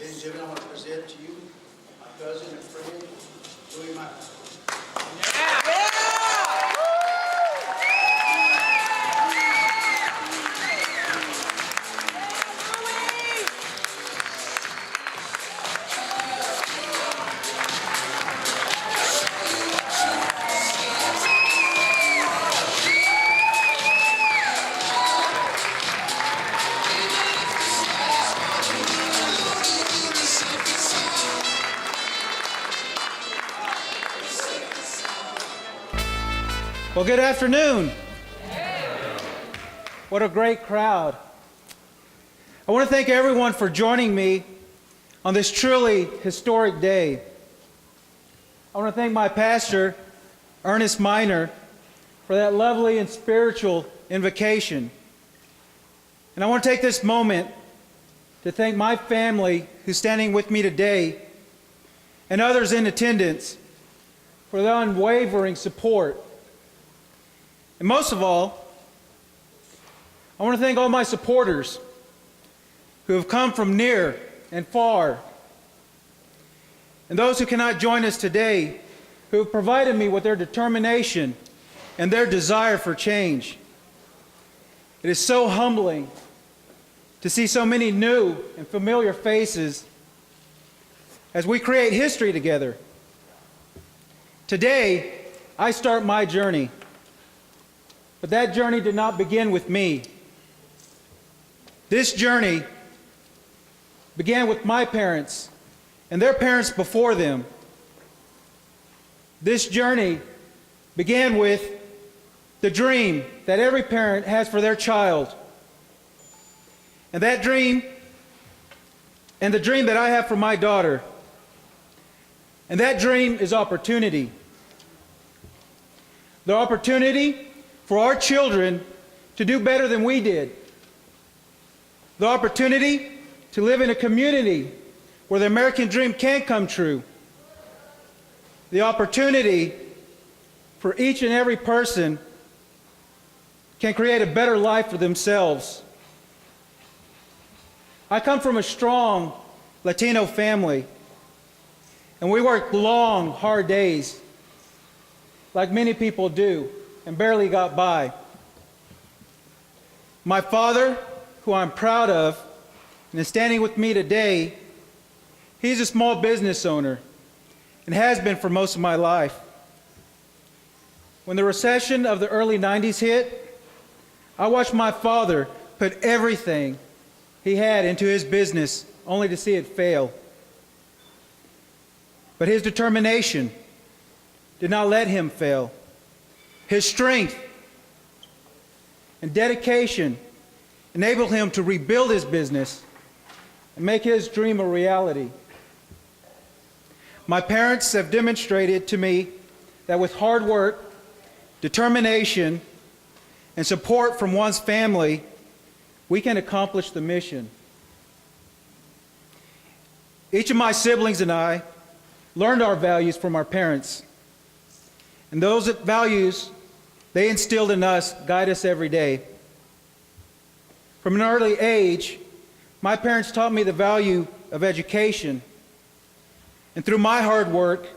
Ladies and gentlemen, I want to present to you my cousin and friend, Louie. Well, good afternoon. What a great crowd. I want to thank everyone for joining me on this truly historic day. I want to thank my pastor, Ernest Miner, for that lovely and spiritual invocation. And I want to take this moment to thank my family who's standing with me today and others in attendance for their unwavering support. And most of all, I want to thank all my supporters who have come from near and far, and those who cannot join us today, who have provided me with their determination and their desire for change. It is so humbling to see so many new and familiar faces as we create history together. Today, I start my journey. But that journey did not begin with me. This journey began with my parents and their parents before them. This journey began with the dream that every parent has for their child. And that dream, and the dream that I have for my daughter. And that dream is opportunity. The opportunity for our children to do better than we did. The opportunity to live in a community where the American dream can come true. The opportunity for each and every person can create a better life for themselves. I come from a strong Latino family, and we worked long, hard days, like many people do, and barely got by. My father, who I'm proud of, and is standing with me today, he's a small business owner and has been for most of my life. When the recession of the early 90s hit, I watched my father put everything he had into his business only to see it fail. But his determination did not let him fail. His strength and dedication enabled him to rebuild his business and make his dream a reality. My parents have demonstrated to me that with hard work, determination, and support from one's family, we can accomplish the mission. Each of my siblings and I learned our values from our parents. And those values they instilled in us guide us every day. From an early age, my parents taught me the value of education. And through my hard work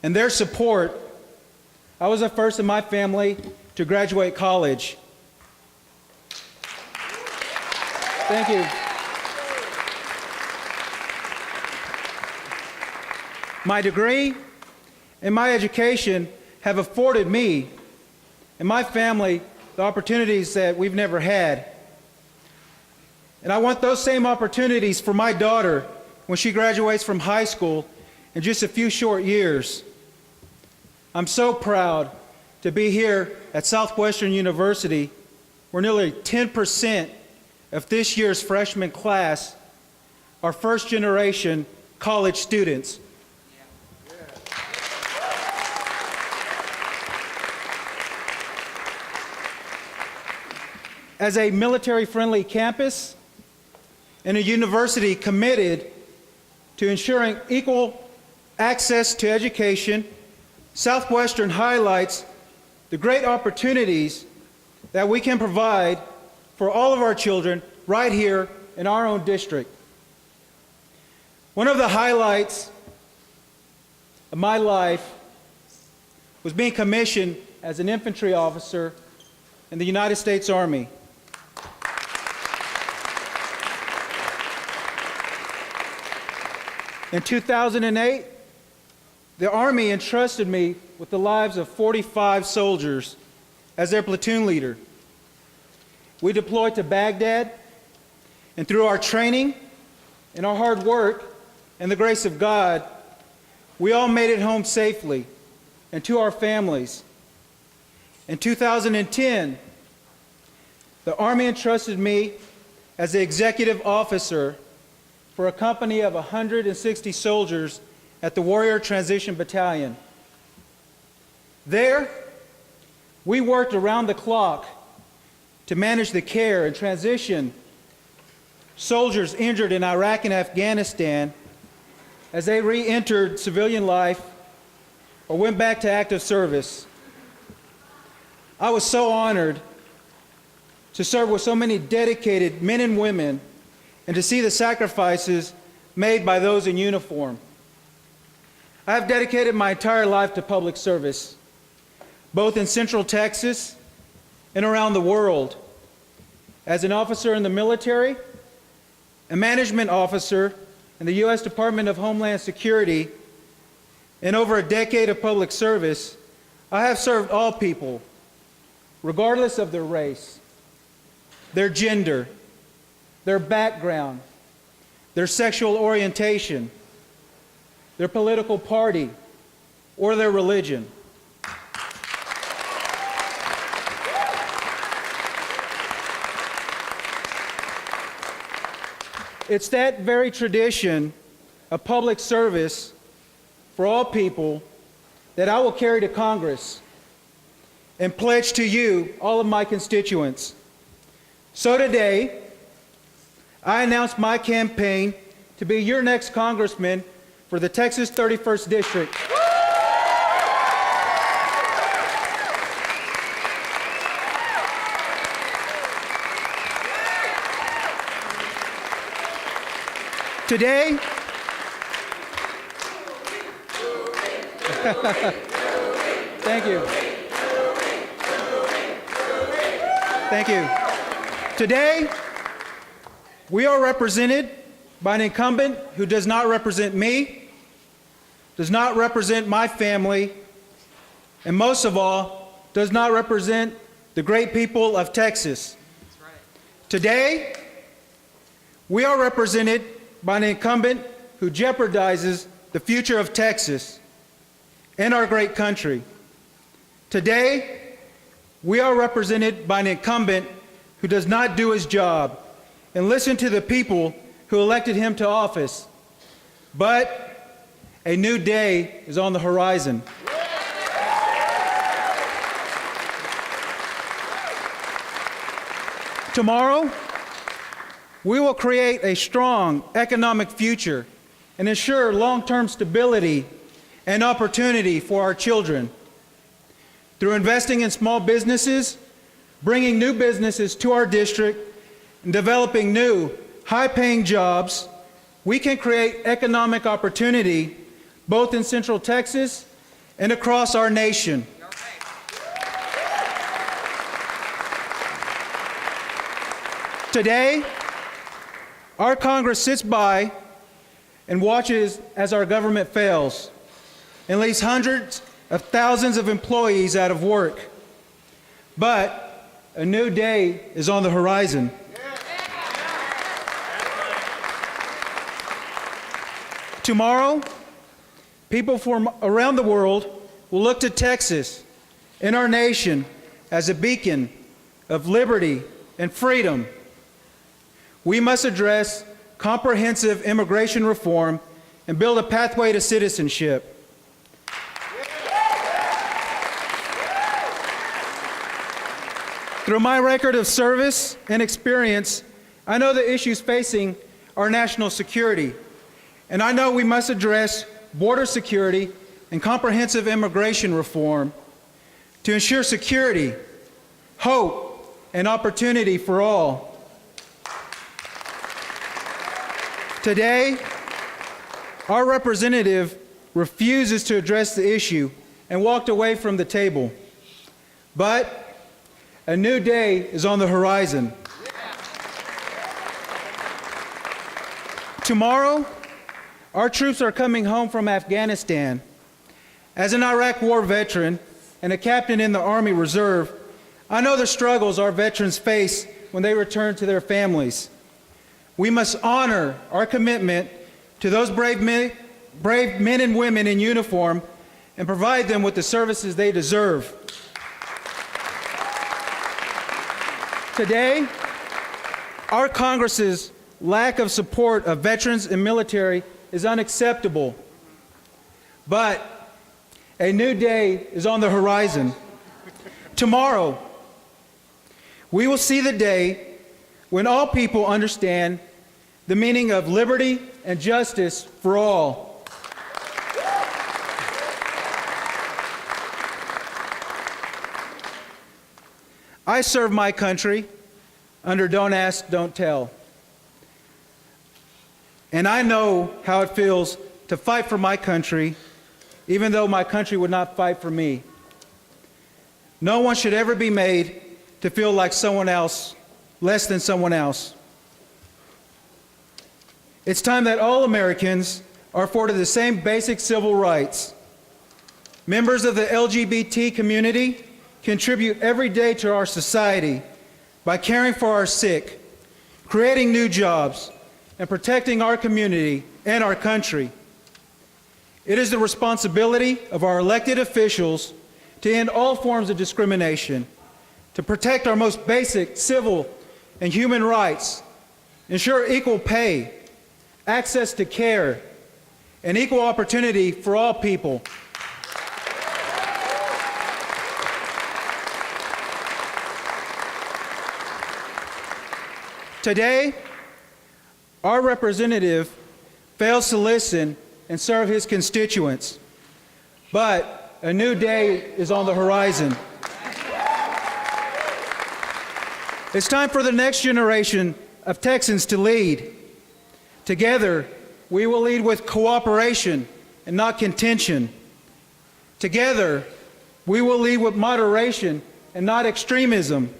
and their support, I was the first in my family to graduate college. Thank you. My degree and my education have afforded me and my family the opportunities that we've never had. And I want those same opportunities for my daughter when she graduates from high school in just a few short years. I'm so proud to be here at Southwestern University, where nearly 10% of this year's freshman class are first-generation college students. As a military-friendly campus and a university committed to ensuring equal access to education, Southwestern highlights the great opportunities that we can provide for all of our children right here in our own district. One of the highlights of my life was being commissioned as an infantry officer in the United States Army. In 2008, the Army entrusted me with the lives of 45 soldiers as their platoon leader. We deployed to Baghdad, and through our training and our hard work and the grace of God, we all made it home safely and to our families. In 2010, the Army entrusted me as the executive officer for a company of 160 soldiers at the Warrior Transition Battalion. There, we worked around the clock to manage the care and transition soldiers injured in Iraq and Afghanistan as they re-entered civilian life or went back to active service. I was so honored to serve with so many dedicated men and women and to see the sacrifices made by those in uniform. I have dedicated my entire life to public service, both in Central Texas and around the world, as an officer in the military, a management officer in the U.S. Department of Homeland Security. In over a decade of public service, I have served all people, regardless of their race, their gender, their background, their sexual orientation, their political party, or their religion. It's that very tradition of public service for all people that I will carry to Congress and pledge to you, all of my constituents. So today, I announce my campaign to be your next congressman for the Texas 31st District. Today, thank you. Thank you. Today, we are represented by an incumbent who does not represent me, does not represent my family, and most of all, does not represent the great people of Texas. That's right. Today, we are represented by an incumbent who jeopardizes the future of Texas and our great country. Today, we are represented by an incumbent who does not do his job and listen to the people who elected him to office. But a new day is on the horizon. Tomorrow, we will create a strong economic future and ensure long-term stability and opportunity for our children. Through investing in small businesses, bringing new businesses to our district, and developing new, high-paying jobs, we can create economic opportunity both in Central Texas and across our nation. Today, our Congress sits by and watches as our government fails and leaves hundreds of thousands of employees out of work. But a new day is on the horizon. Tomorrow, people from around the world will look to Texas and our nation as a beacon of liberty and freedom. We must address comprehensive immigration reform and build a pathway to citizenship. Through my record of service and experience, I know the issues facing our national security, and I know we must address border security and comprehensive immigration reform to ensure security, hope, and opportunity for all. Today, Our representative refuses to address the issue and walked away from the table. But a new day is on the horizon. Tomorrow, our troops are coming home from Afghanistan. As an Iraq War veteran and a captain in the Army Reserve, I know the struggles our veterans face when they return to their families. We must honor our commitment to those brave men and women in uniform and provide them with the services they deserve. Today, our Congress's lack of support of veterans and military is unacceptable. But a new day is on the horizon. Tomorrow, we will see the day when all people understand the meaning of liberty and justice for all. I serve my country under Don't Ask, Don't Tell. And I know how it feels to fight for my country, even though my country would not fight for me. No one should ever be made to feel like someone else, less than someone else. It's time that all Americans are afforded the same basic civil rights. Members of the LGBT community contribute every day to our society by caring for our sick, creating new jobs, and protecting our community and our country. It is the responsibility of our elected officials to end all forms of discrimination, to protect our most basic civil and human rights, ensure equal pay, access to care, and equal opportunity for all people. Today, our representative fails to listen and serve his constituents, but a new day is on the horizon. It's time for the next generation of Texans to lead. Together, we will lead with cooperation and not contention. Together, we will lead with moderation and not extremism.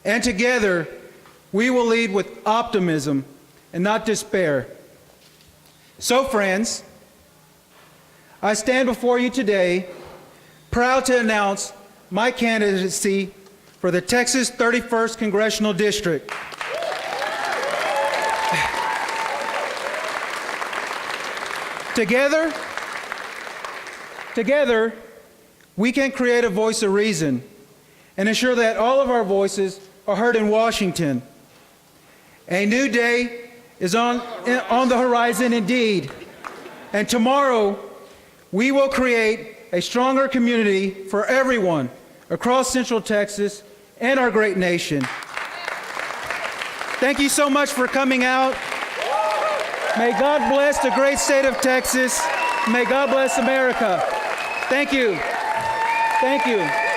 And together, we will lead with optimism and not despair. So, friends, I stand before you today proud to announce my candidacy for the Texas 31st Congressional District. Together, we can create a voice of reason and ensure that all of our voices are heard in Washington. A new day is on the horizon indeed, and tomorrow we will create a stronger community for everyone across Central Texas and our great nation. Thank you so much for coming out. May God bless the great state of Texas. May God bless America. Thank you. Thank you.